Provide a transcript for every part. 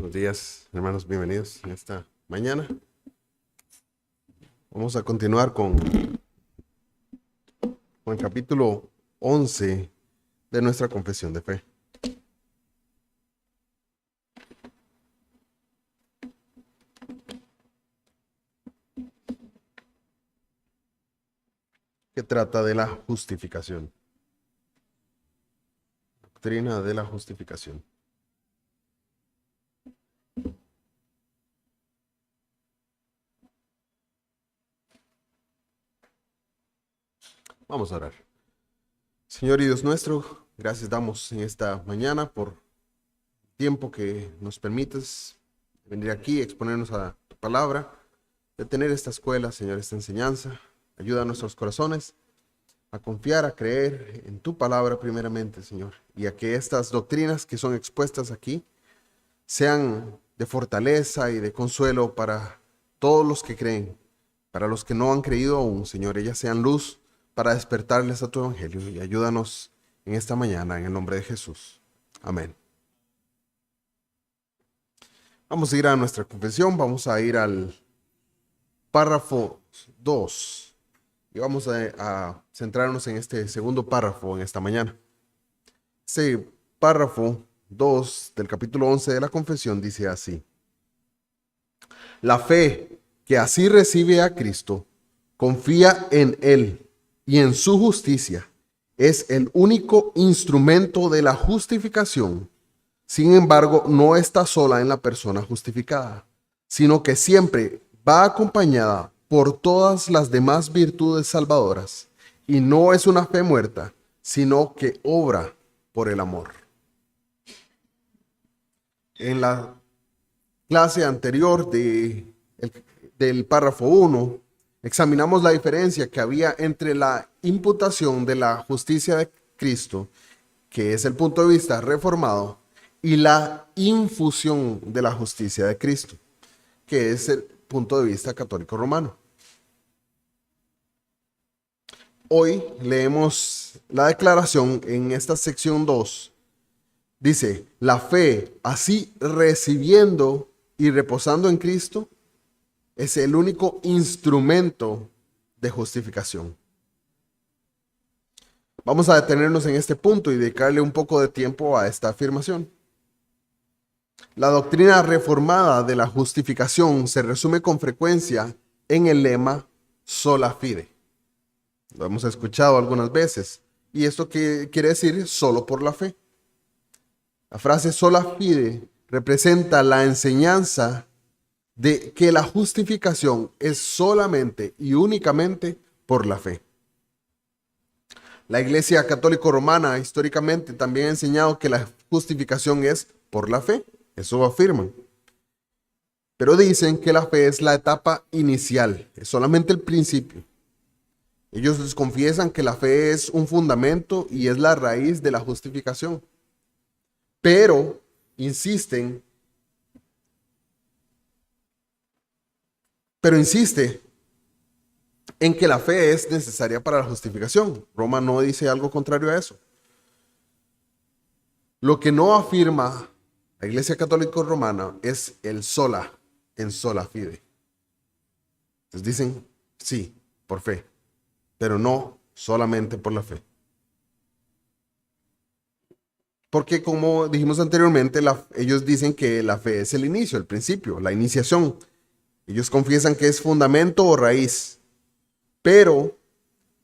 Buenos días, hermanos, bienvenidos en esta mañana. Vamos a continuar con el capítulo 11 de nuestra confesión de fe. Que trata de la justificación. Doctrina de la justificación. Vamos a orar. Señor y Dios nuestro, gracias damos en esta mañana por el tiempo que nos permites venir aquí, exponernos a tu palabra, de tener esta escuela, Señor, esta enseñanza. Ayuda a nuestros corazones a confiar, a creer en tu palabra primeramente, Señor, y a que estas doctrinas que son expuestas aquí sean de fortaleza y de consuelo para todos los que creen, para los que no han creído aún, Señor. Ellas sean luz para despertarles a tu evangelio, y ayúdanos en esta mañana en el nombre de Jesús. Amén. Vamos a ir a nuestra confesión, vamos a ir al párrafo 2 y vamos a centrarnos en este segundo párrafo en esta mañana. Este párrafo 2 del capítulo 11 de la confesión dice así: la fe que así recibe a Cristo, confía en Él y en su justicia, es el único instrumento de la justificación. Sin embargo, no está sola en la persona justificada, sino que siempre va acompañada por todas las demás virtudes salvadoras, y no es una fe muerta, sino que obra por el amor. En la clase anterior del párrafo 1, examinamos la diferencia que había entre la imputación de la justicia de Cristo, que es el punto de vista reformado, y la infusión de la justicia de Cristo, que es el punto de vista católico romano. Hoy leemos la declaración en esta sección 2. Dice: la fe así recibiendo y reposando en Cristo es el único instrumento de justificación. Vamos a detenernos en este punto y dedicarle un poco de tiempo a esta afirmación. La doctrina reformada de la justificación se resume con frecuencia en el lema sola fide. Lo hemos escuchado algunas veces. ¿Y esto qué quiere decir? Solo por la fe. La frase sola fide representa la enseñanza de que la justificación es solamente y únicamente por la fe. La Iglesia Católica Romana históricamente también ha enseñado que la justificación es por la fe. Eso afirman. Pero dicen que la fe es la etapa inicial, es solamente el principio. Ellos les confiesan que la fe es un fundamento y es la raíz de la justificación. Pero insiste en que la fe es necesaria para la justificación. Roma no dice algo contrario a eso. Lo que no afirma la Iglesia Católica Romana es el sola, en sola fide. Entonces dicen, sí, por fe, pero no solamente por la fe. Porque como dijimos anteriormente, ellos dicen que la fe es el inicio, el principio, la iniciación. Ellos confiesan que es fundamento o raíz, pero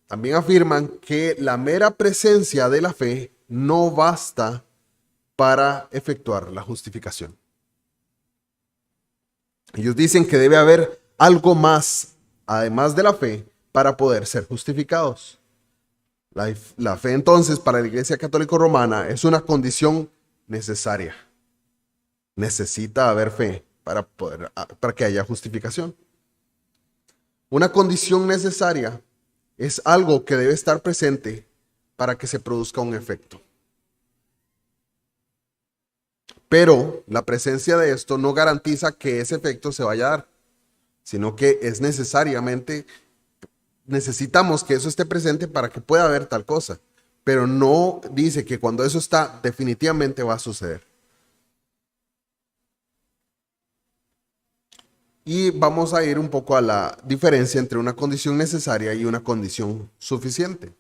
también afirman que la mera presencia de la fe no basta para efectuar la justificación. Ellos dicen que debe haber algo más, además de la fe, para poder ser justificados. La fe entonces para la Iglesia Católica Romana es una condición necesaria. Necesita haber fe para que haya justificación. Una condición necesaria es algo que debe estar presente para que se produzca un efecto. Pero la presencia de esto no garantiza que ese efecto se vaya a dar, sino que es necesitamos que eso esté presente para que pueda haber tal cosa. Pero no dice que cuando eso está, definitivamente va a suceder. Y vamos a ir un poco a la diferencia entre una condición necesaria y una condición suficiente.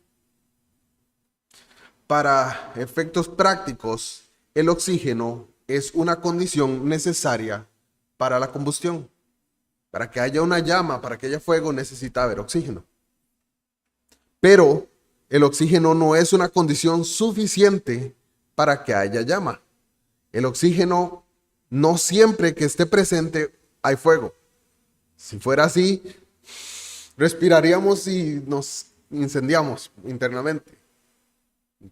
Para efectos prácticos, el oxígeno es una condición necesaria para la combustión. Para que haya una llama, para que haya fuego, necesita haber oxígeno. Pero el oxígeno no es una condición suficiente para que haya llama. El oxígeno no siempre que esté presente hay fuego. Si fuera así, respiraríamos y nos incendiamos internamente.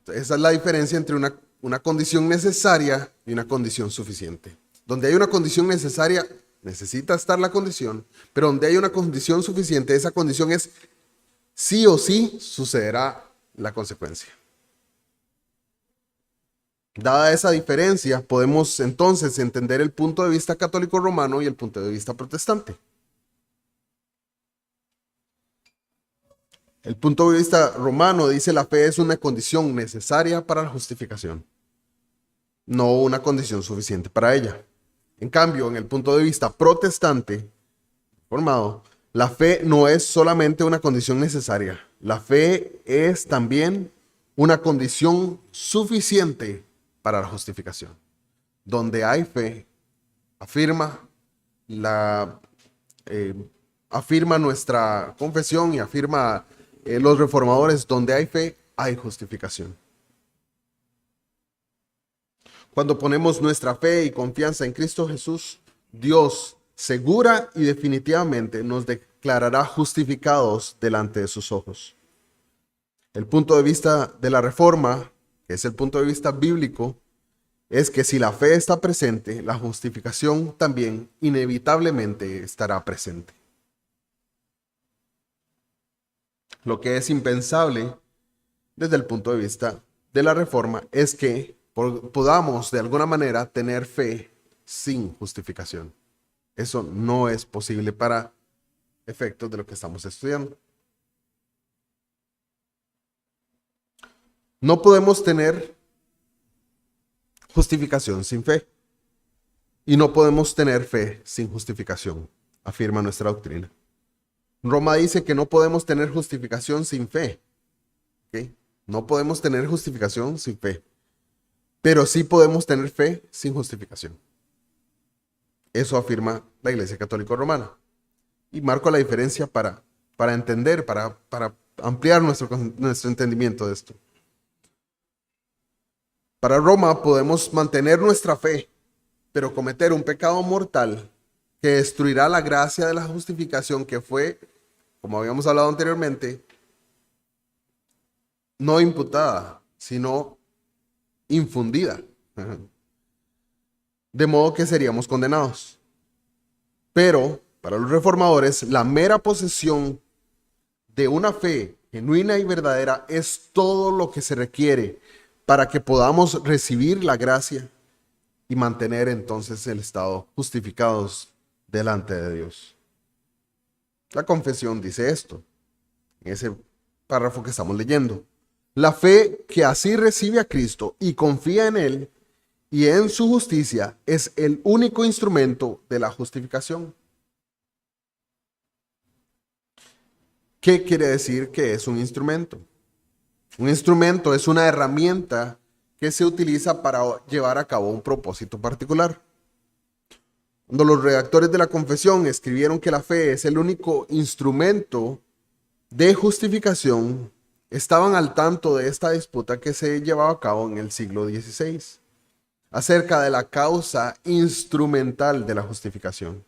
Esa es la diferencia entre una condición necesaria y una condición suficiente. Donde hay una condición necesaria, necesita estar la condición, pero donde hay una condición suficiente, esa condición es sí o sí sucederá la consecuencia. Dada esa diferencia, podemos entonces entender el punto de vista católico romano y el punto de vista protestante. El punto de vista romano dice la fe es una condición necesaria para la justificación, no una condición suficiente para ella. En cambio, en el punto de vista protestante, formado, la fe no es solamente una condición necesaria, la fe es también una condición suficiente para la justificación. Donde hay fe, afirma afirma nuestra confesión y afirma los reformadores, donde hay fe, hay justificación. Cuando ponemos nuestra fe y confianza en Cristo Jesús, Dios segura y definitivamente nos declarará justificados delante de sus ojos. El punto de vista de la Reforma, que es el punto de vista bíblico, es que si la fe está presente, la justificación también inevitablemente estará presente. Lo que es impensable desde el punto de vista de la Reforma es que podamos de alguna manera tener fe sin justificación. Eso no es posible para efectos de lo que estamos estudiando. No podemos tener justificación sin fe. Y no podemos tener fe sin justificación, afirma nuestra doctrina. Roma dice que no podemos tener justificación sin fe. ¿Okay? No podemos tener justificación sin fe. Pero sí podemos tener fe sin justificación. Eso afirma la Iglesia Católica Romana. Y marco la diferencia para entender, para ampliar nuestro entendimiento de esto. Para Roma podemos mantener nuestra fe, pero cometer un pecado mortal que destruirá la gracia de la justificación que fue, como habíamos hablado anteriormente, no imputada, sino infundida. De modo que seríamos condenados. Pero para los reformadores, la mera posesión de una fe genuina y verdadera es todo lo que se requiere para que podamos recibir la gracia y mantener entonces el estado justificados delante de Dios. La confesión dice esto, en ese párrafo que estamos leyendo. La fe que así recibe a Cristo y confía en Él y en su justicia es el único instrumento de la justificación. ¿Qué quiere decir que es un instrumento? Un instrumento es una herramienta que se utiliza para llevar a cabo un propósito particular. Cuando los redactores de la confesión escribieron que la fe es el único instrumento de justificación, estaban al tanto de esta disputa que se llevaba a cabo en el siglo XVI acerca de la causa instrumental de la justificación.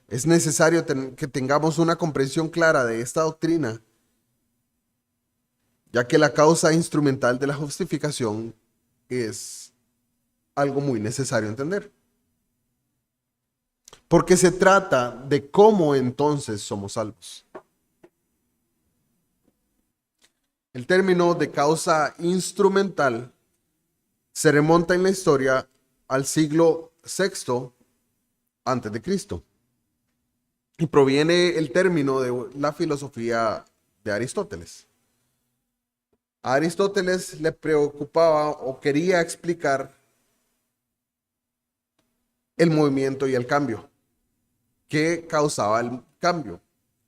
Es necesario que tengamos una comprensión clara de esta doctrina, ya que la causa instrumental de la justificación es algo muy necesario entender. Porque se trata de cómo entonces somos salvos. El término de causa instrumental se remonta en la historia al siglo VI antes de Cristo. Y proviene el término de la filosofía de Aristóteles. A Aristóteles le preocupaba o quería explicar el movimiento y el cambio. que causaba el cambio,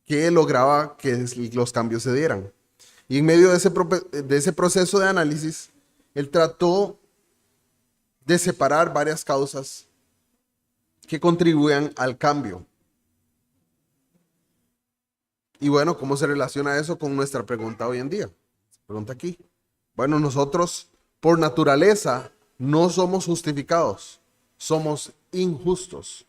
que lograba que los cambios se dieran. Y en medio de ese proceso de análisis, él trató de separar varias causas que contribuían al cambio. Y bueno, ¿cómo se relaciona eso con nuestra pregunta hoy en día? Pregunta aquí. Bueno, nosotros por naturaleza no somos justificados, somos injustos.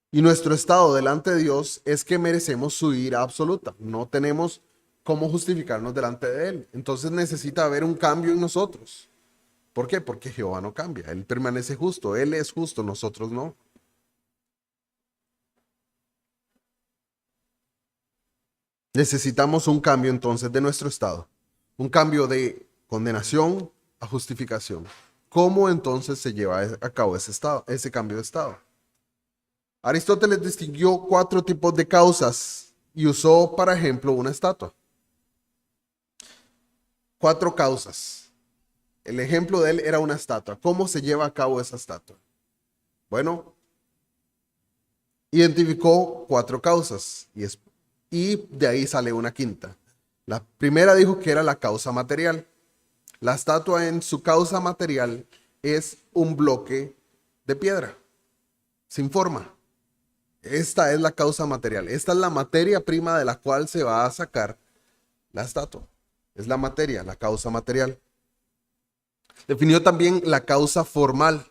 Y nuestro estado delante de Dios es que merecemos su ira absoluta. No tenemos cómo justificarnos delante de Él. Entonces necesita haber un cambio en nosotros. ¿Por qué? Porque Jehová no cambia. Él permanece justo. Él es justo, nosotros no. Necesitamos un cambio entonces de nuestro estado. Un cambio de condenación a justificación. ¿Cómo entonces se lleva a cabo ese cambio de estado? Aristóteles distinguió 4 tipos de causas y usó, por ejemplo, una estatua. 4 causas. El ejemplo de él era una estatua. ¿Cómo se lleva a cabo esa estatua? Bueno, identificó 4 causas y de ahí sale una quinta. La primera dijo que era la causa material. La estatua en su causa material es un bloque de piedra, sin forma. Esta es la causa material. Esta es la materia prima de la cual se va a sacar la estatua. Es la materia, la causa material. Definió también la causa formal.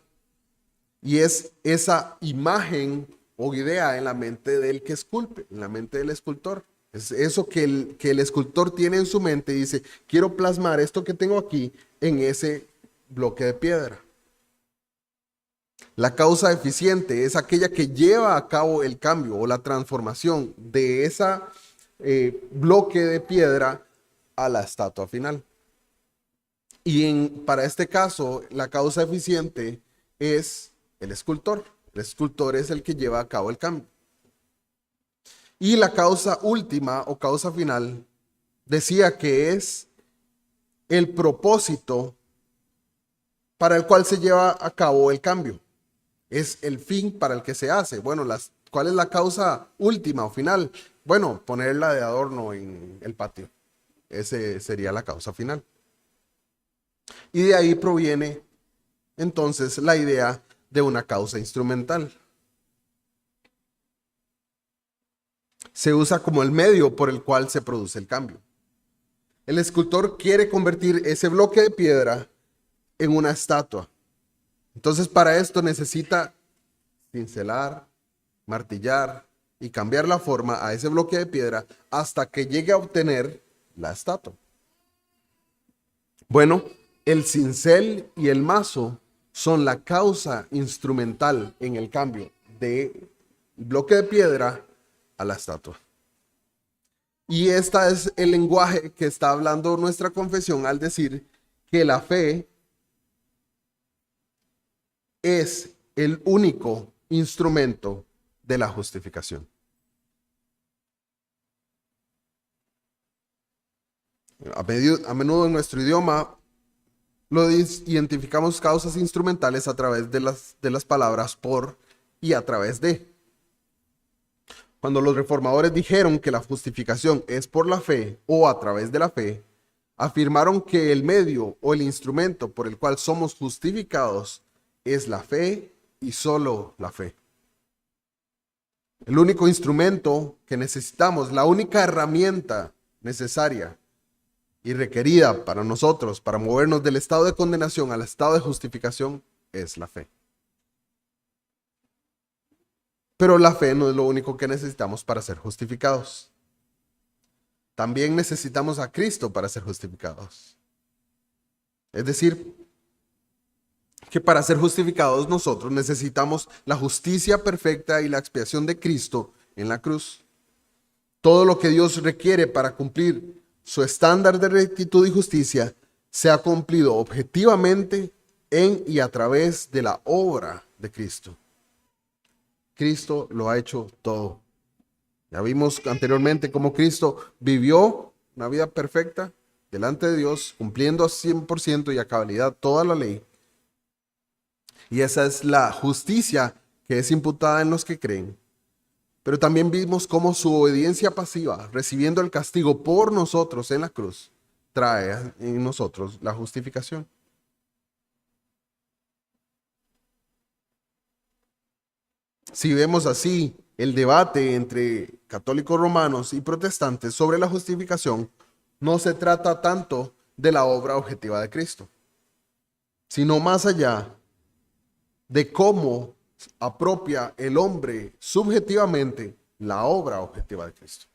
Y es esa imagen o idea en la mente del que esculpe, en la mente del escultor. Es eso que el escultor tiene en su mente y dice, quiero plasmar esto que tengo aquí en ese bloque de piedra. La causa eficiente es aquella que lleva a cabo el cambio o la transformación de ese bloque de piedra a la estatua final. Y para este caso, la causa eficiente es el escultor. El escultor es el que lleva a cabo el cambio. Y la causa última o causa final decía que es el propósito para el cual se lleva a cabo el cambio. Es el fin para el que se hace. Bueno, ¿cuál es la causa última o final? Bueno, ponerla de adorno en el patio. Esa sería la causa final. Y de ahí proviene entonces la idea de una causa instrumental. Se usa como el medio por el cual se produce el cambio. El escultor quiere convertir ese bloque de piedra en una estatua. Entonces, para esto necesita cincelar, martillar y cambiar la forma a ese bloque de piedra hasta que llegue a obtener la estatua. Bueno, el cincel y el mazo son la causa instrumental en el cambio del bloque de piedra a la estatua. Y este es el lenguaje que está hablando nuestra confesión al decir que la fe es el único instrumento de la justificación. A menudo en nuestro idioma lo identificamos causas instrumentales a través de las palabras por y a través de. Cuando los reformadores dijeron que la justificación es por la fe o a través de la fe, afirmaron que el medio o el instrumento por el cual somos justificados es la fe y solo la fe. El único instrumento que necesitamos, la única herramienta necesaria y requerida para nosotros para movernos del estado de condenación al estado de justificación es la fe. Pero la fe no es lo único que necesitamos para ser justificados. También necesitamos a Cristo para ser justificados. Es decir, que para ser justificados nosotros necesitamos la justicia perfecta y la expiación de Cristo en la cruz. Todo lo que Dios requiere para cumplir su estándar de rectitud y justicia se ha cumplido objetivamente en y a través de la obra de Cristo. Cristo lo ha hecho todo. Ya vimos anteriormente cómo Cristo vivió una vida perfecta delante de Dios, cumpliendo a 100% y a cabalidad toda la ley. Y esa es la justicia que es imputada en los que creen. Pero también vimos cómo su obediencia pasiva, recibiendo el castigo por nosotros en la cruz, trae en nosotros la justificación. Si vemos así el debate entre católicos romanos y protestantes sobre la justificación, no se trata tanto de la obra objetiva de Cristo, sino más allá de cómo apropia el hombre subjetivamente la obra objetiva de Cristo.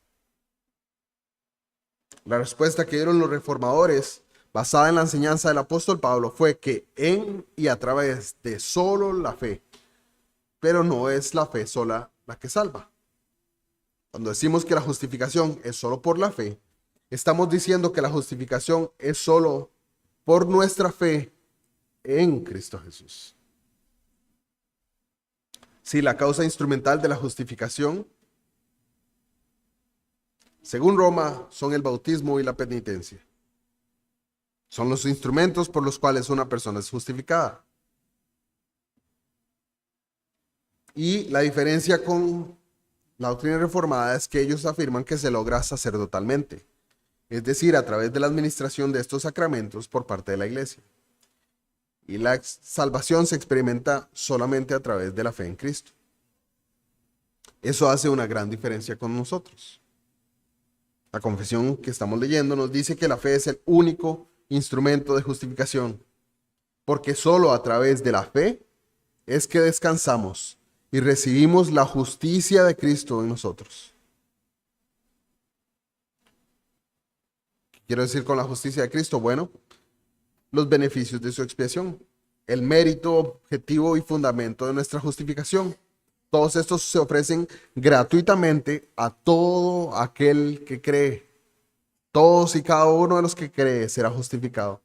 La respuesta que dieron los reformadores, basada en la enseñanza del apóstol Pablo, fue que en y a través de solo la fe, pero no es la fe sola la que salva. Cuando decimos que la justificación es solo por la fe, estamos diciendo que la justificación es solo por nuestra fe en Cristo Jesús. Si la causa instrumental de la justificación, según Roma, son el bautismo y la penitencia. Son los instrumentos por los cuales una persona es justificada. Y la diferencia con la doctrina reformada es que ellos afirman que se logra sacerdotalmente, es decir, a través de la administración de estos sacramentos por parte de la iglesia. Y la salvación se experimenta solamente a través de la fe en Cristo. Eso hace una gran diferencia con nosotros. La confesión que estamos leyendo nos dice que la fe es el único instrumento de justificación, porque solo a través de la fe es que descansamos y recibimos la justicia de Cristo en nosotros. ¿Qué quiero decir con la justicia de Cristo? Bueno, los beneficios de su expiación, el mérito objetivo y fundamento de nuestra justificación. Todos estos se ofrecen gratuitamente a todo aquel que cree. Todos y cada uno de los que cree será justificado.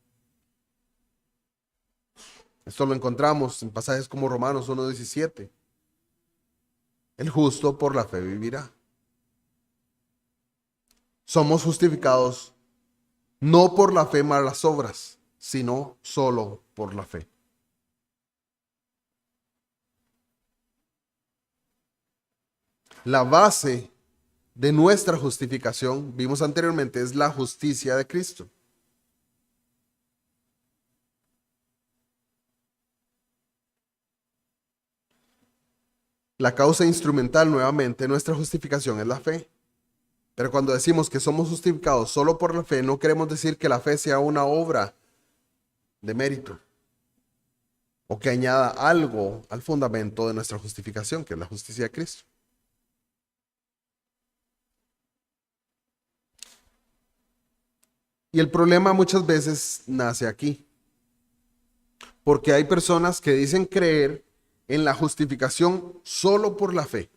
Esto lo encontramos en pasajes como Romanos 1:17. El justo por la fe vivirá. Somos justificados no por la fe más las obras, sino solo por la fe. La base de nuestra justificación, vimos anteriormente, es la justicia de Cristo. La causa instrumental nuevamente de nuestra justificación es la fe. Pero cuando decimos que somos justificados solo por la fe, no queremos decir que la fe sea una obra de mérito o que añada algo al fundamento de nuestra justificación, que es la justicia de Cristo. Y el problema muchas veces nace aquí, porque hay personas que dicen creer en la justificación solo por la fe,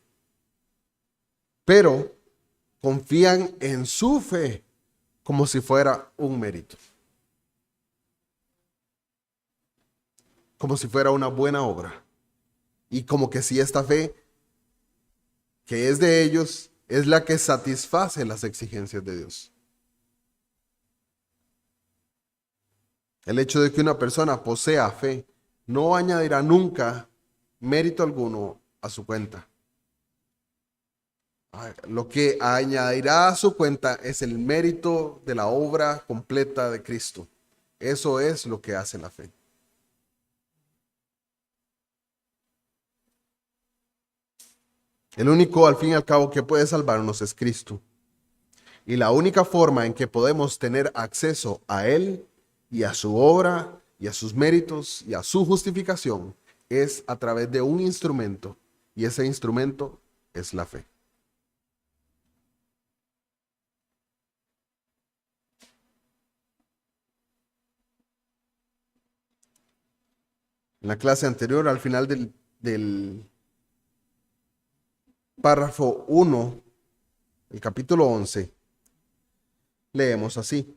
pero confían en su fe como si fuera un mérito, como si fuera una buena obra, y como que si esta fe que es de ellos es la que satisface las exigencias de Dios. El hecho de que una persona posea fe no añadirá nunca mérito alguno a su cuenta. Lo que añadirá a su cuenta es el mérito de la obra completa de Cristo. Eso es lo que hace la fe. El único, al fin y al cabo, que puede salvarnos es Cristo. Y la única forma en que podemos tener acceso a Él y a su obra y a sus méritos y a su justificación es a través de un instrumento, y ese instrumento es la fe. En la clase anterior, al final del párrafo 1, el capítulo 11, leemos así: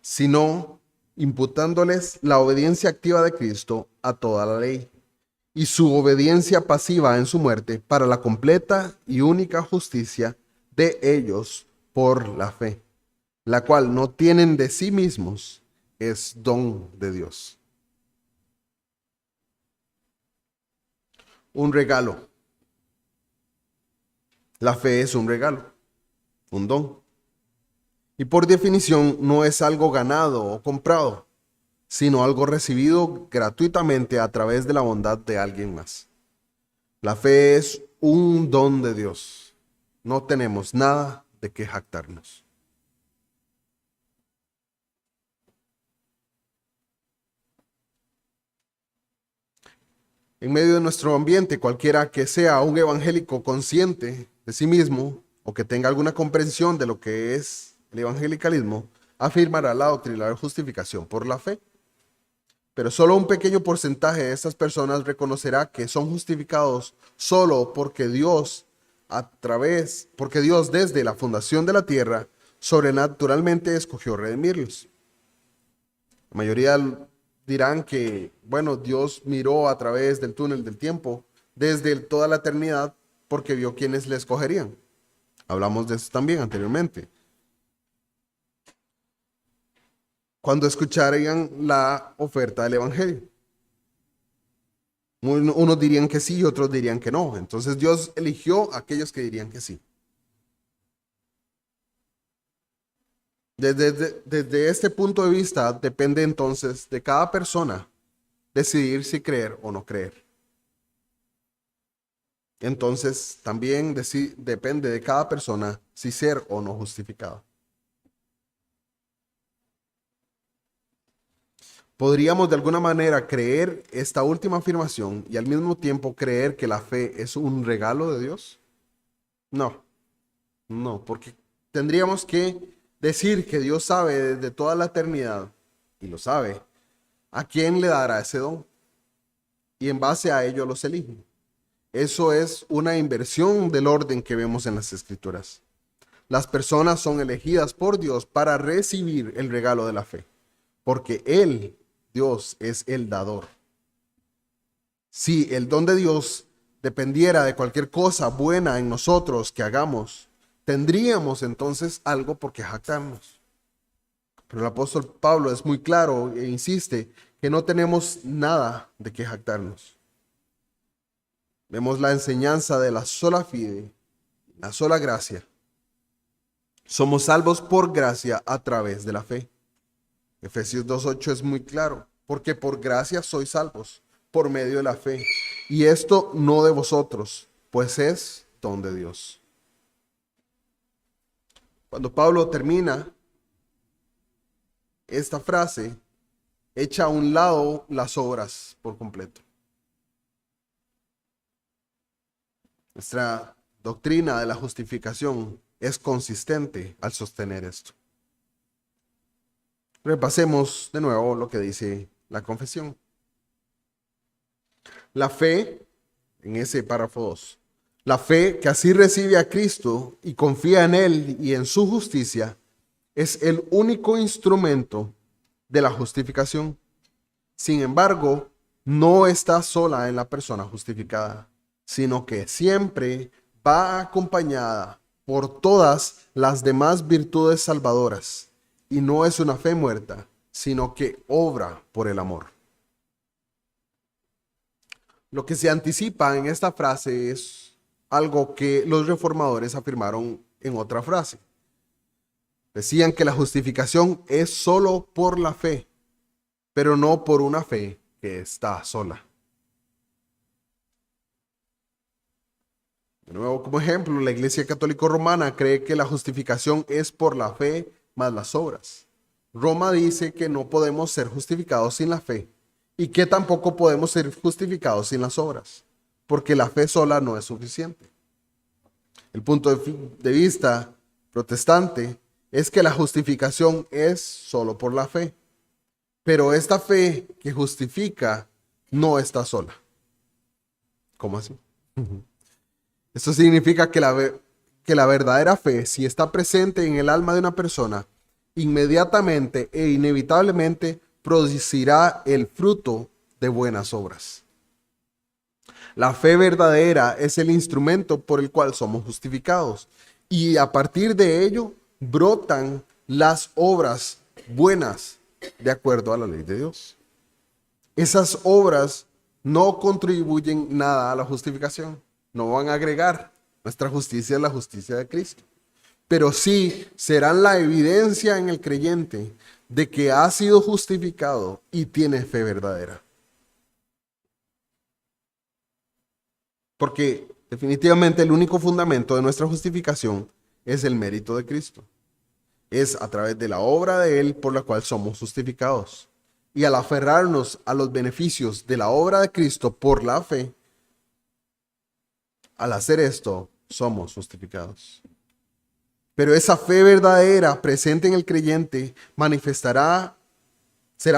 sino imputándoles la obediencia activa de Cristo a toda la ley y su obediencia pasiva en su muerte para la completa y única justicia de ellos por la fe, la cual no tienen de sí mismos, es don de Dios. Un regalo. La fe es un regalo, un don. Y por definición no es algo ganado o comprado, sino algo recibido gratuitamente a través de la bondad de alguien más. La fe es un don de Dios. No tenemos nada de qué jactarnos. En medio de nuestro ambiente, cualquiera que sea un evangélico consciente de sí mismo o que tenga alguna comprensión de lo que es el evangelicalismo, afirmará la doctrina de la justificación por la fe. Pero solo un pequeño porcentaje de estas personas reconocerá que son justificados solo porque porque Dios desde la fundación de la tierra sobrenaturalmente escogió redimirlos. La mayoría dirán que, bueno, Dios miró a través del túnel del tiempo desde toda la eternidad porque vio quienes le escogerían. Hablamos de eso también anteriormente. Cuando escucharían la oferta del Evangelio. Unos dirían que sí y otros dirían que no. Entonces Dios eligió a aquellos que dirían que sí. Desde este punto de vista depende entonces de cada persona decidir si creer o no creer. Entonces también depende de cada persona si ser o no justificado. ¿Podríamos de alguna manera creer esta última afirmación y al mismo tiempo creer que la fe es un regalo de Dios? No, no, porque tendríamos que decir que Dios sabe desde toda la eternidad, y lo sabe, a quién le dará ese don, y en base a ello los elige. Eso es una inversión del orden que vemos en las Escrituras. Las personas son elegidas por Dios para recibir el regalo de la fe, porque Él, Dios, es el dador. Si el don de Dios dependiera de cualquier cosa buena en nosotros que hagamos, tendríamos entonces algo por qué jactarnos. Pero el apóstol Pablo es muy claro e insiste que no tenemos nada de qué jactarnos. Vemos la enseñanza de la sola fide, la sola gracia. Somos salvos por gracia a través de la fe. Efesios 2:8 es muy claro, porque por gracia sois salvos, por medio de la fe. Y esto no de vosotros, pues es don de Dios. Cuando Pablo termina esta frase, echa a un lado las obras por completo. Nuestra doctrina de la justificación es consistente al sostener esto. Repasemos de nuevo lo que dice la confesión. La fe, en ese párrafo 2, la fe que así recibe a Cristo y confía en Él y en su justicia, es el único instrumento de la justificación. Sin embargo, no está sola en la persona justificada, sino que siempre va acompañada por todas las demás virtudes salvadoras. Y no es una fe muerta, sino que obra por el amor. Lo que se anticipa en esta frase es algo que los reformadores afirmaron en otra frase. Decían que la justificación es solo por la fe, pero no por una fe que está sola. De nuevo, como ejemplo, la Iglesia Católica Romana cree que la justificación es por la fe más las obras. Roma dice que no podemos ser justificados sin la fe y que tampoco podemos ser justificados sin las obras, porque la fe sola no es suficiente. El punto de vista protestante es que la justificación es solo por la fe, pero esta fe que justifica no está sola. ¿Cómo así? Esto significa que la verdadera fe, si está presente en el alma de una persona, inmediatamente e inevitablemente producirá el fruto de buenas obras. La fe verdadera es el instrumento por el cual somos justificados y a partir de ello brotan las obras buenas de acuerdo a la ley de Dios. Esas obras no contribuyen nada a la justificación, no van a agregar Nuestra justicia es la justicia de Cristo. Pero sí serán la evidencia en el creyente de que ha sido justificado y tiene fe verdadera. Porque definitivamente el único fundamento de nuestra justificación es el mérito de Cristo. Es a través de la obra de Él por la cual somos justificados. Y al aferrarnos a los beneficios de la obra de Cristo por la fe, al hacer esto, somos justificados. Pero esa fe verdadera presente en el creyente hará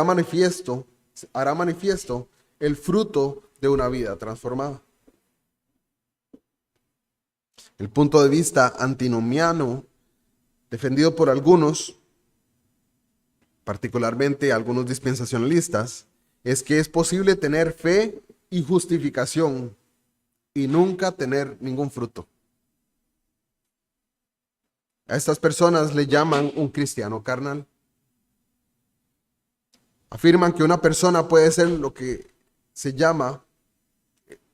manifiesto el fruto de una vida transformada. El punto de vista antinomiano, defendido por algunos, particularmente algunos dispensacionalistas, es que es posible tener fe y justificación y nunca tener ningún fruto. A estas personas le llaman un cristiano carnal. Afirman que una persona puede ser lo que se llama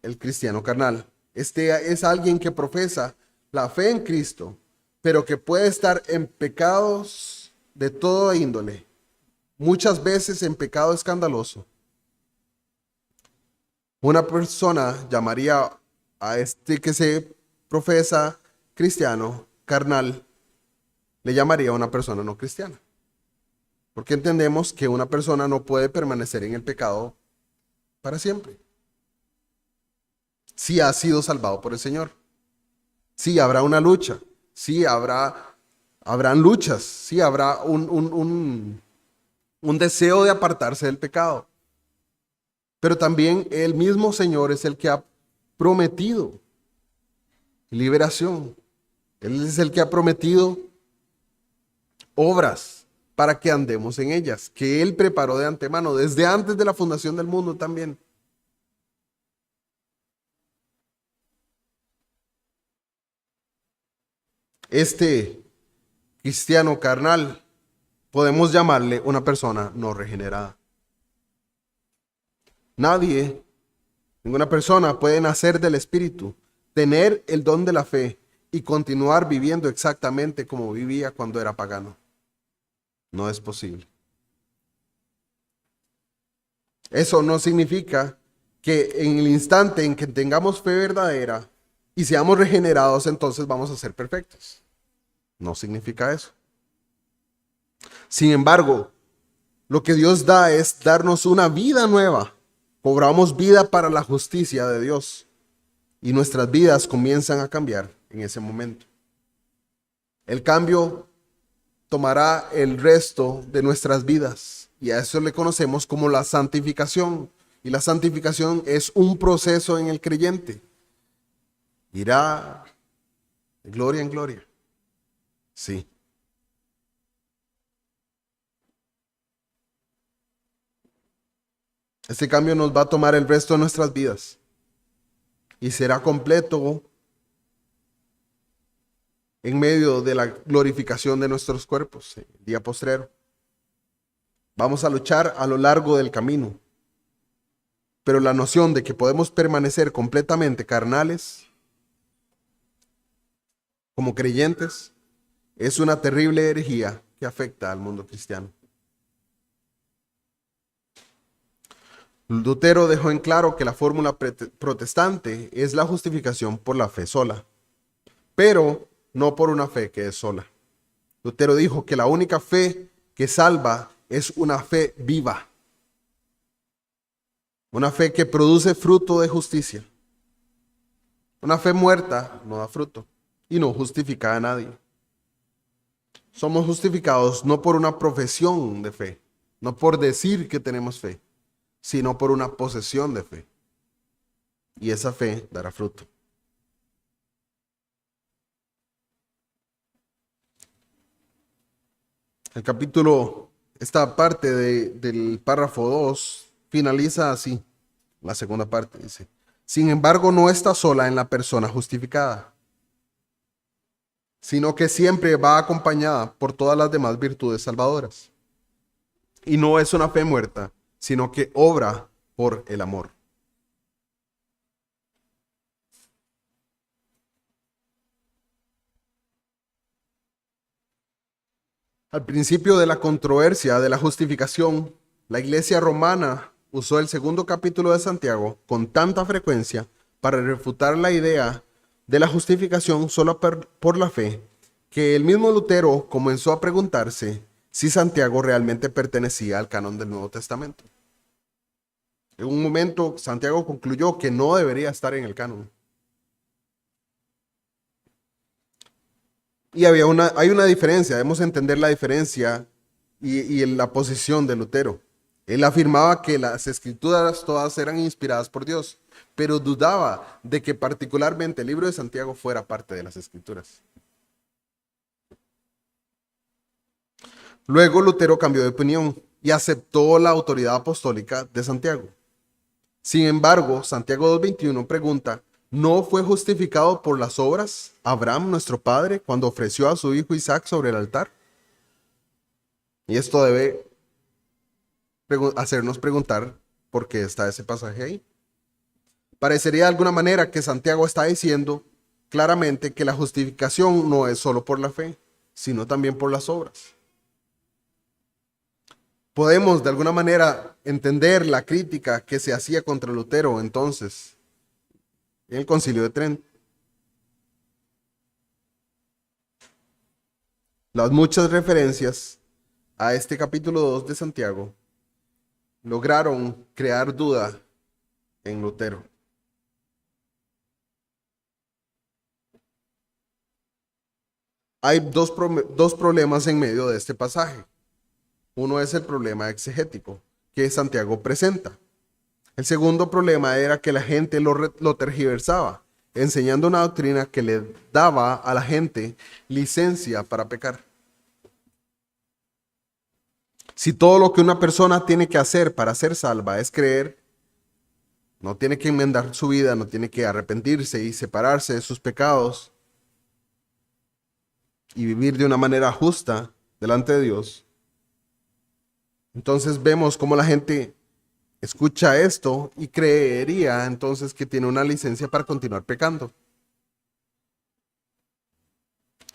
el cristiano carnal. Este es alguien que profesa la fe en Cristo, pero que puede estar en pecados de toda índole, muchas veces en pecado escandaloso. Una persona llamaría a este que se profesa cristiano carnal, le llamaría una persona no cristiana. Porque entendemos que una persona no puede permanecer en el pecado para siempre. Sí ha sido salvado por el Señor. Sí habrá una lucha. Sí habrán luchas. Sí habrá un deseo de apartarse del pecado. Pero también el mismo Señor es el que ha prometido liberación. Él es el que ha prometido obras para que andemos en ellas, que Él preparó de antemano, desde antes de la fundación del mundo también. Este cristiano carnal, podemos llamarle una persona no regenerada. Ninguna persona puede nacer del Espíritu, tener el don de la fe y continuar viviendo exactamente como vivía cuando era pagano. No es posible. Eso no significa que en el instante en que tengamos fe verdadera y seamos regenerados, entonces vamos a ser perfectos. No significa eso. Sin embargo, lo que Dios da es darnos una vida nueva. Cobramos vida para la justicia de Dios y nuestras vidas comienzan a cambiar en ese momento. El cambio tomará el resto de nuestras vidas y a eso le conocemos como la santificación. Y la santificación es un proceso en el creyente. Irá de gloria en gloria. Sí. Este cambio nos va a tomar el resto de nuestras vidas y será completo en medio de la glorificación de nuestros cuerpos, el día postrero. Vamos a luchar a lo largo del camino, pero la noción de que podemos permanecer completamente carnales como creyentes es una terrible herejía que afecta al mundo cristiano. Lutero dejó en claro que la fórmula protestante es la justificación por la fe sola, pero no por una fe que es sola. Lutero dijo que la única fe que salva es una fe viva, una fe que produce fruto de justicia. Una fe muerta no da fruto y no justifica a nadie. Somos justificados no por una profesión de fe, no por decir que tenemos fe, sino por una posesión de fe. Y esa fe dará fruto. El capítulo, esta parte del párrafo 2, finaliza así. La segunda parte dice: sin embargo, no está sola en la persona justificada, sino que siempre va acompañada por todas las demás virtudes salvadoras. Y no es una fe muerta, sino que obra por el amor. Al principio de la controversia de la justificación, la Iglesia romana usó el segundo capítulo de Santiago con tanta frecuencia para refutar la idea de la justificación solo por la fe, que el mismo Lutero comenzó a preguntarse si Santiago realmente pertenecía al canon del Nuevo Testamento. En un momento, Santiago concluyó que no debería estar en el canon. Y hay una diferencia, debemos entender la diferencia y la posición de Lutero. Él afirmaba que las escrituras todas eran inspiradas por Dios, pero dudaba de que particularmente el libro de Santiago fuera parte de las escrituras. Luego Lutero cambió de opinión y aceptó la autoridad apostólica de Santiago. Sin embargo, Santiago 2:21 pregunta, ¿no fue justificado por las obras Abraham, nuestro padre, cuando ofreció a su hijo Isaac sobre el altar? Y esto debe hacernos preguntar por qué está ese pasaje ahí. Parecería de alguna manera que Santiago está diciendo claramente que la justificación no es solo por la fe, sino también por las obras. Podemos de alguna manera entender la crítica que se hacía contra Lutero entonces en el Concilio de Trento. Las muchas referencias a este capítulo 2 de Santiago lograron crear duda en Lutero. Hay dos problemas en medio de este pasaje. Uno es el problema exegético que Santiago presenta. El segundo problema era que la gente lo tergiversaba, enseñando una doctrina que le daba a la gente licencia para pecar. Si todo lo que una persona tiene que hacer para ser salva es creer, no tiene que enmendar su vida, no tiene que arrepentirse y separarse de sus pecados y vivir de una manera justa delante de Dios, entonces vemos cómo la gente escucha esto y creería entonces que tiene una licencia para continuar pecando.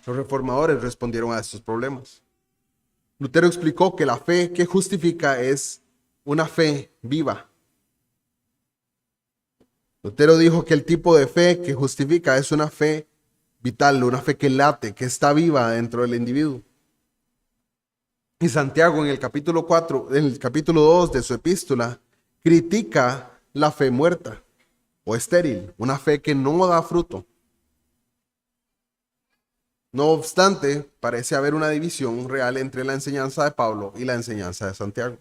Los reformadores respondieron a estos problemas. Lutero explicó que la fe que justifica es una fe viva. Lutero dijo que el tipo de fe que justifica es una fe vital, una fe que late, que está viva dentro del individuo. Y Santiago en el capítulo 4, en el capítulo 2 de su epístola, critica la fe muerta o estéril, una fe que no da fruto. No obstante, parece haber una división real entre la enseñanza de Pablo y la enseñanza de Santiago.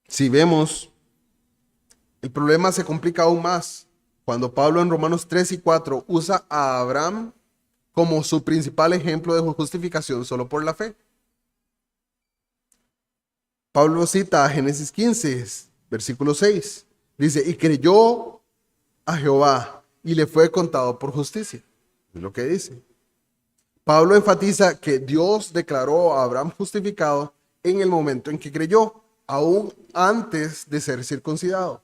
Si vemos, el problema se complica aún más cuando Pablo en Romanos 3 y 4 usa a Abraham como su principal ejemplo de justificación solo por la fe. Pablo cita a Génesis 15, versículo 6. Dice, y creyó a Jehová y le fue contado por justicia. Es lo que dice. Pablo enfatiza que Dios declaró a Abraham justificado en el momento en que creyó, aún antes de ser circuncidado,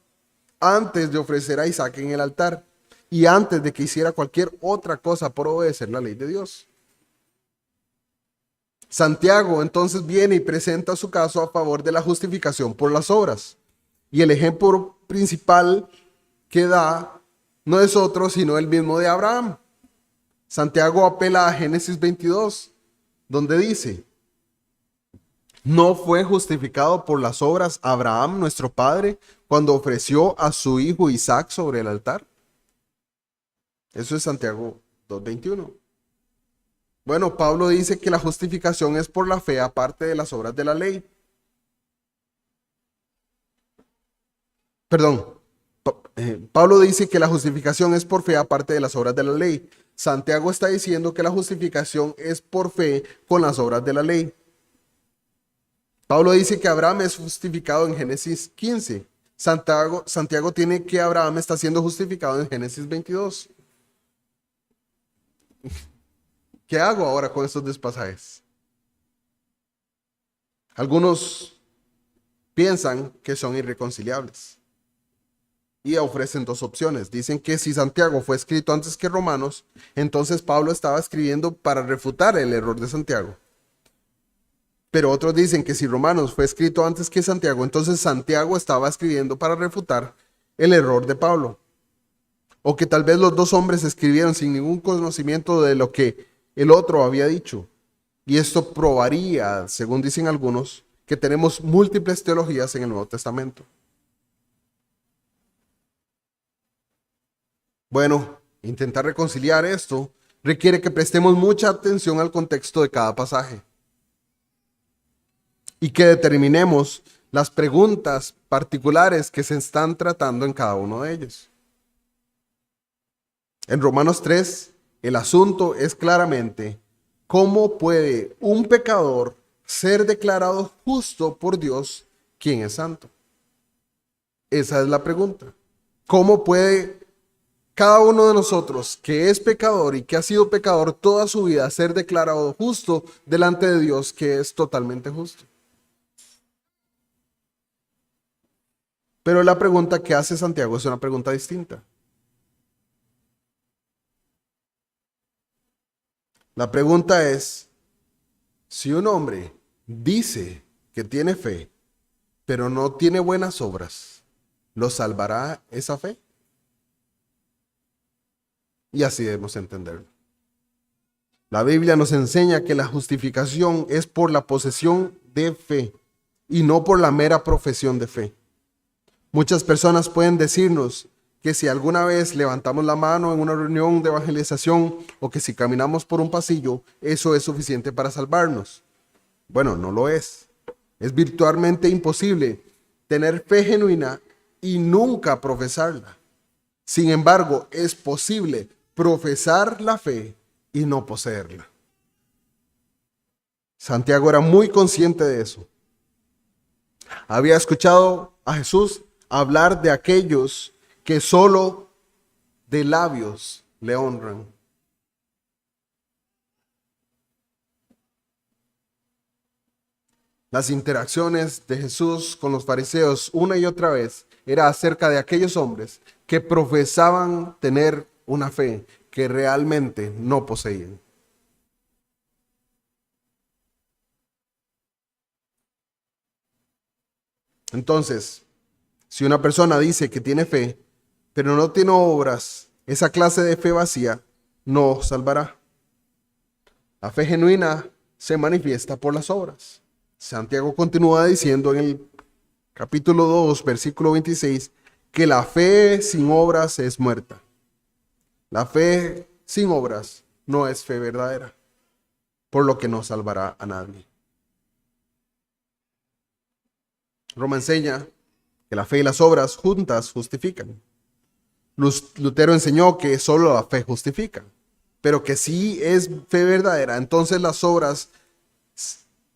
antes de ofrecer a Isaac en el altar y antes de que hiciera cualquier otra cosa por obedecer la ley de Dios. Santiago entonces viene y presenta su caso a favor de la justificación por las obras. Y el ejemplo principal que da no es otro sino el mismo de Abraham. Santiago apela a Génesis 22, donde dice, ¿no fue justificado por las obras Abraham, nuestro padre, cuando ofreció a su hijo Isaac sobre el altar? Eso es Santiago 2:21. Bueno, Pablo dice que la justificación es por la fe aparte de las obras de la ley. Pablo dice que la justificación es por fe aparte de las obras de la ley. Santiago está diciendo que la justificación es por fe con las obras de la ley. Pablo dice que Abraham es justificado en Génesis 15. Santiago tiene que Abraham está siendo justificado en Génesis 22. ¿Qué hago ahora con estos dos pasajes? Algunos piensan que son irreconciliables. Y ofrecen dos opciones. Dicen que si Santiago fue escrito antes que Romanos, entonces Pablo estaba escribiendo para refutar el error de Santiago. Pero otros dicen que si Romanos fue escrito antes que Santiago, entonces Santiago estaba escribiendo para refutar el error de Pablo. O que tal vez los dos hombres escribieron sin ningún conocimiento de lo que el otro había dicho. Y esto probaría, según dicen algunos, que tenemos múltiples teologías en el Nuevo Testamento. Bueno, intentar reconciliar esto requiere que prestemos mucha atención al contexto de cada pasaje y que determinemos las preguntas particulares que se están tratando en cada uno de ellos. En Romanos 3, el asunto es claramente cómo puede un pecador ser declarado justo por Dios, quien es santo. Esa es la pregunta. ¿Cómo puede cada uno de nosotros que es pecador y que ha sido pecador toda su vida ser declarado justo delante de Dios, que es totalmente justo? Pero la pregunta que hace Santiago es una pregunta distinta. La pregunta es, si un hombre dice que tiene fe, pero no tiene buenas obras, ¿lo salvará esa fe? Y así debemos entenderlo. La Biblia nos enseña que la justificación es por la posesión de fe y no por la mera profesión de fe. Muchas personas pueden decirnos que si alguna vez levantamos la mano en una reunión de evangelización o que si caminamos por un pasillo, eso es suficiente para salvarnos. Bueno, no lo es. Es virtualmente imposible tener fe genuina y nunca profesarla. Sin embargo, es posible profesar la fe y no poseerla. Santiago era muy consciente de eso. Había escuchado a Jesús hablar de aquellos que solo de labios le honran. Las interacciones de Jesús con los fariseos una y otra vez era acerca de aquellos hombres que profesaban tener una fe que realmente no poseían. Entonces, si una persona dice que tiene fe, pero no tiene obras, esa clase de fe vacía no salvará. La fe genuina se manifiesta por las obras. Santiago continúa diciendo en el capítulo 2, versículo 26, que la fe sin obras es muerta. La fe sin obras no es fe verdadera, por lo que no salvará a nadie. Roma enseña que la fe y las obras juntas justifican. Lutero enseñó que solo la fe justifica, pero que si es fe verdadera, entonces las obras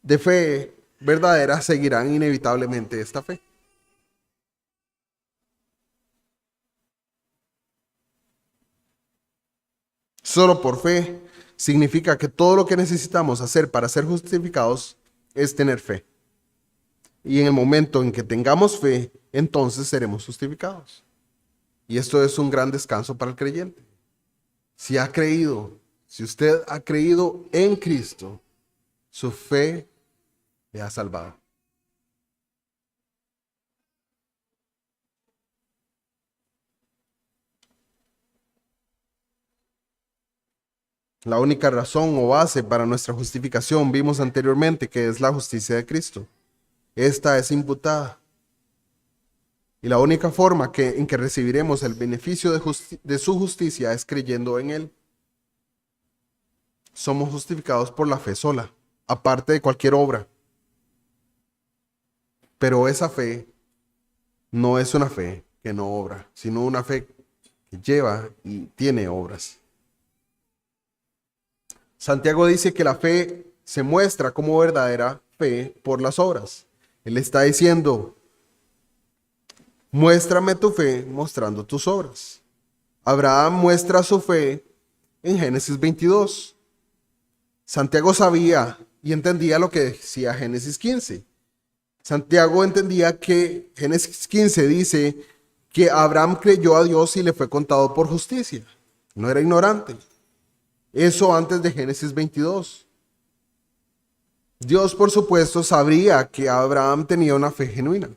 de fe verdadera seguirán inevitablemente esta fe. Solo por fe significa que todo lo que necesitamos hacer para ser justificados es tener fe. Y en el momento en que tengamos fe, entonces seremos justificados. Y esto es un gran descanso para el creyente. Si usted ha creído en Cristo, su fe le ha salvado. La única razón o base para nuestra justificación vimos anteriormente que es la justicia de Cristo. Esta es imputada. Y la única forma en que recibiremos el beneficio de su justicia es creyendo en Él. Somos justificados por la fe sola, aparte de cualquier obra. Pero esa fe no es una fe que no obra, sino una fe que lleva y tiene obras. Santiago dice que la fe se muestra como verdadera fe por las obras. Él está diciendo, muéstrame tu fe mostrando tus obras. Abraham muestra su fe en Génesis 22. Santiago sabía y entendía lo que decía Génesis 15. Santiago entendía que Génesis 15 dice que Abraham creyó a Dios y le fue contado por justicia. No era ignorante. Eso antes de Génesis 22. Dios, por supuesto, sabría que Abraham tenía una fe genuina.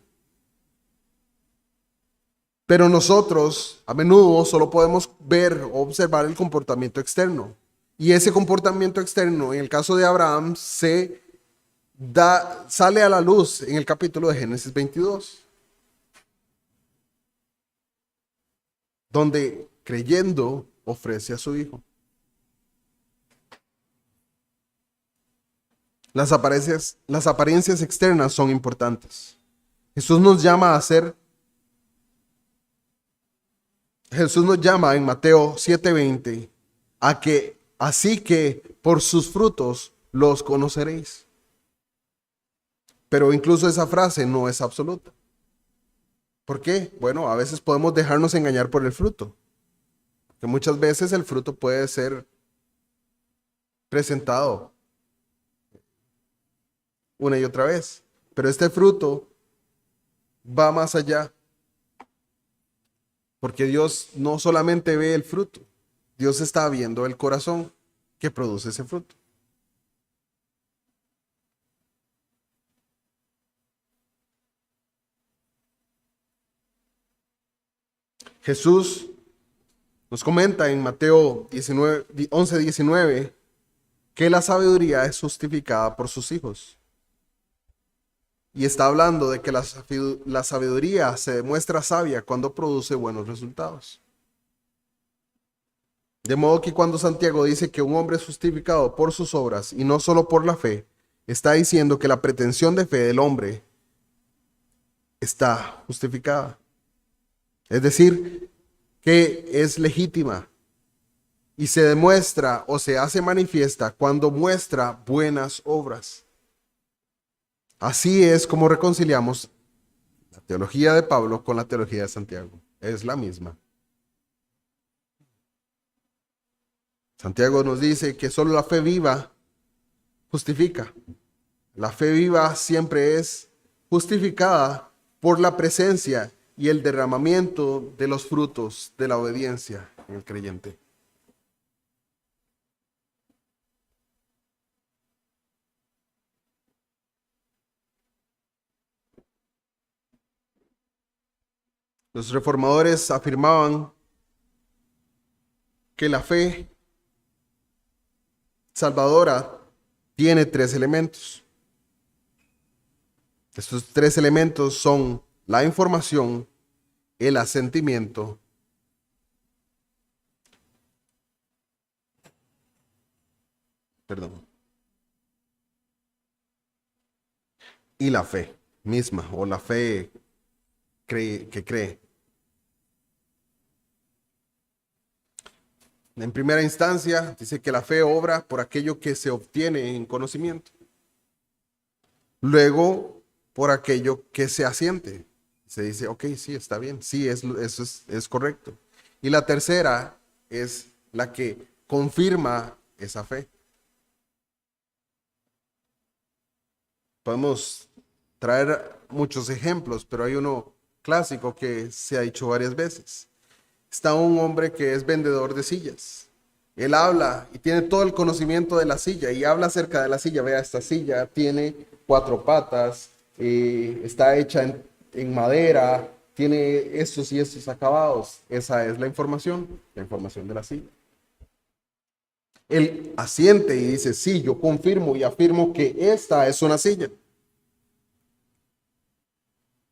Pero nosotros a menudo solo podemos ver o observar el comportamiento externo. Y ese comportamiento externo, en el caso de Abraham, sale a la luz en el capítulo de Génesis 22. Donde creyendo ofrece a su hijo. Las apariencias externas son importantes. Jesús nos llama en Mateo 7:20 así que por sus frutos los conoceréis. Pero incluso esa frase no es absoluta. ¿Por qué? Bueno, a veces podemos dejarnos engañar por el fruto. Que muchas veces el fruto puede ser presentado una y otra vez. Pero este fruto va más allá. Porque Dios no solamente ve el fruto, Dios está viendo el corazón que produce ese fruto. Jesús nos comenta en Mateo 11:19 que la sabiduría es justificada por sus hijos. Y está hablando de que la sabiduría se demuestra sabia cuando produce buenos resultados. De modo que cuando Santiago dice que un hombre es justificado por sus obras y no solo por la fe, está diciendo que la pretensión de fe del hombre está justificada. Es decir, que es legítima y se demuestra o se hace manifiesta cuando muestra buenas obras. Así es como reconciliamos la teología de Pablo con la teología de Santiago. Es la misma. Santiago nos dice que solo la fe viva justifica. La fe viva siempre es justificada por la presencia y el derramamiento de los frutos de la obediencia en el creyente. Los reformadores afirmaban que la fe salvadora tiene 3 elementos. Estos 3 elementos son la información, el asentimiento y la fe misma, o la fe que cree. En primera instancia, dice que la fe obra por aquello que se obtiene en conocimiento. Luego, por aquello que se asiente. Se dice, ok, sí, está bien, sí, eso es correcto. Y la tercera es la que confirma esa fe. Podemos traer muchos ejemplos, pero hay uno clásico que se ha dicho varias veces. Está un hombre que es vendedor de sillas. Él habla y tiene todo el conocimiento de la silla y habla acerca de la silla. Vea, esta silla tiene 4 patas, está hecha en madera, tiene estos y estos acabados. Esa es la información de la silla. Él asiente y dice, sí, yo confirmo y afirmo que esta es una silla.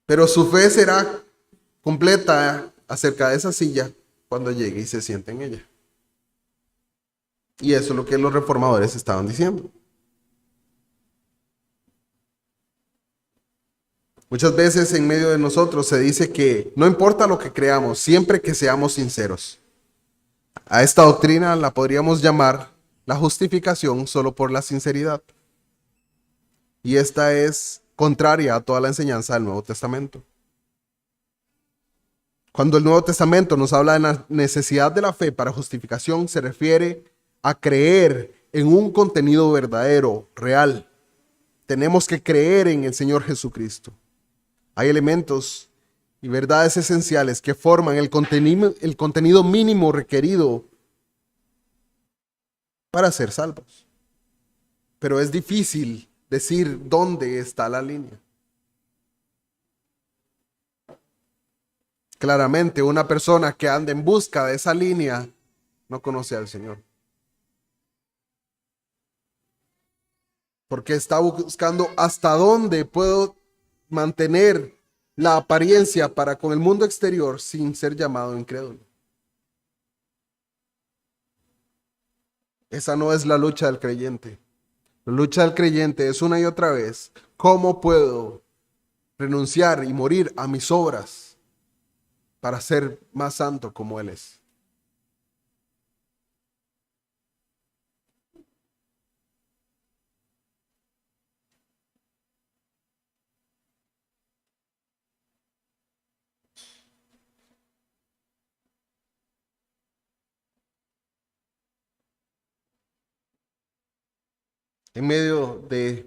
Pero su fe será completa acerca de esa silla cuando llegue y se siente en ella. Y eso es lo que los reformadores estaban diciendo. Muchas veces en medio de nosotros se dice que no importa lo que creamos, siempre que seamos sinceros. A esta doctrina la podríamos llamar la justificación solo por la sinceridad. Y esta es contraria a toda la enseñanza del Nuevo Testamento. Cuando el Nuevo Testamento nos habla de la necesidad de la fe para justificación, se refiere a creer en un contenido verdadero, real. Tenemos que creer en el Señor Jesucristo. Hay elementos y verdades esenciales que forman el contenido mínimo requerido para ser salvos. Pero es difícil decir dónde está la línea. Claramente, una persona que anda en busca de esa línea no conoce al Señor. Porque está buscando hasta dónde puedo mantener la apariencia para con el mundo exterior sin ser llamado incrédulo. Esa no es la lucha del creyente. La lucha del creyente es una y otra vez: ¿cómo puedo renunciar y morir a mis obras para ser más santo como Él es? En medio de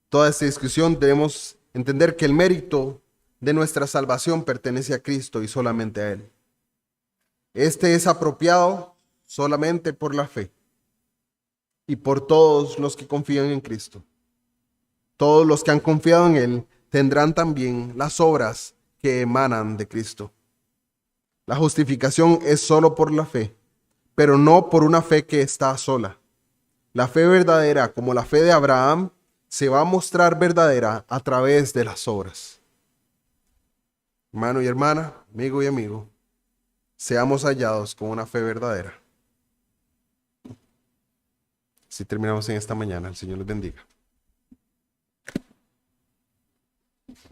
toda esta discusión debemos entender que el mérito de nuestra salvación pertenece a Cristo y solamente a Él. Este es apropiado solamente por la fe y por todos los que confían en Cristo. Todos los que han confiado en Él tendrán también las obras que emanan de Cristo. La justificación es solo por la fe, pero no por una fe que está sola. La fe verdadera, como la fe de Abraham, se va a mostrar verdadera a través de las obras. Hermano y hermana, amigo y amigo, seamos hallados con una fe verdadera. Si terminamos en esta mañana, el Señor les bendiga.